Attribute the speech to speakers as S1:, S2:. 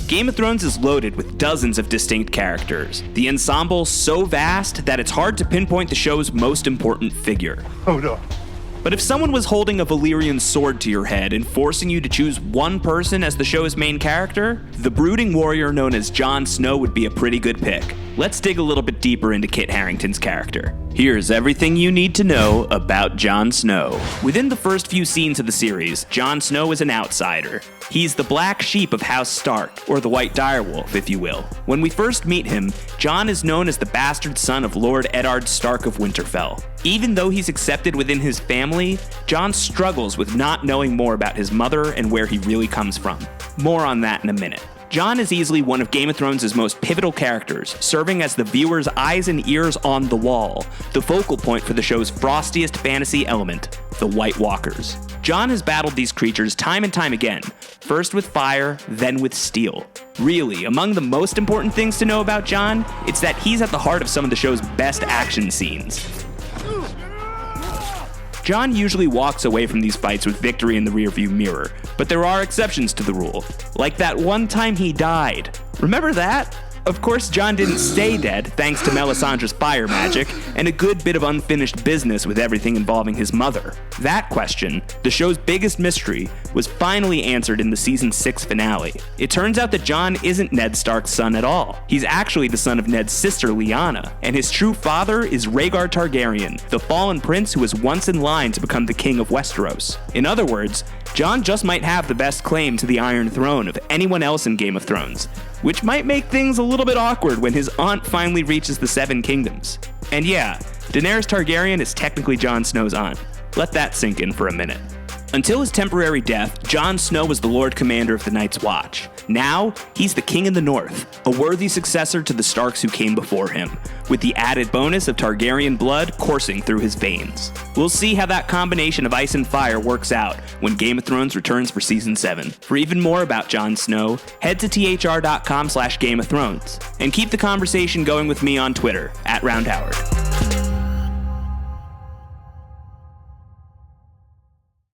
S1: Game of Thrones is loaded with dozens of distinct characters. The ensemble so vast that it's hard to pinpoint the show's most important figure.
S2: Hold on.
S1: But if someone was holding a Valyrian sword to your head and forcing you to choose one person as the show's main character, the brooding warrior known as Jon Snow would be a pretty good pick. Let's dig a little bit deeper into Kit Harington's character. Here's everything you need to know about Jon Snow. Within the first few scenes of the series, Jon Snow is an outsider. He's the black sheep of House Stark, or the white direwolf, if you will. When we first meet him, Jon is known as the bastard son of Lord Eddard Stark of Winterfell. Even though he's accepted within his family, Jon struggles with not knowing more about his mother and where he really comes from. More on that in a minute. Jon is easily one of Game of Thrones' most pivotal characters, serving as the viewer's eyes and ears on the wall, the focal point for the show's frostiest fantasy element, the White Walkers. Jon has battled these creatures time and time again, first with fire, then with steel. Really, among the most important things to know about Jon, it's that he's at the heart of some of the show's best action scenes. Jon usually walks away from these fights with victory in the rearview mirror, but there are exceptions to the rule, like that one time he died. Remember that? Of course, Jon didn't stay dead thanks to Melisandre's fire magic and a good bit of unfinished business with everything involving his mother. That question, the show's biggest mystery, was finally answered in the season 6 finale. It turns out that Jon isn't Ned Stark's son at all. He's actually the son of Ned's sister Lyanna, and his true father is Rhaegar Targaryen, the fallen prince who was once in line to become the king of Westeros. In other words, Jon just might have the best claim to the Iron Throne of anyone else in Game of Thrones, which might make things a little bit awkward when his aunt finally reaches the Seven Kingdoms. And yeah, Daenerys Targaryen is technically Jon Snow's aunt. Let that sink in for a minute. Until his temporary death, Jon Snow was the Lord Commander of the Night's Watch. Now, he's the King in the North, a worthy successor to the Starks who came before him, with the added bonus of Targaryen blood coursing through his veins. We'll see how that combination of ice and fire works out when Game of Thrones returns for Season 7. For even more about Jon Snow, head to thr.com/Game of Thrones, and keep the conversation going with me on Twitter, @RoundHoward.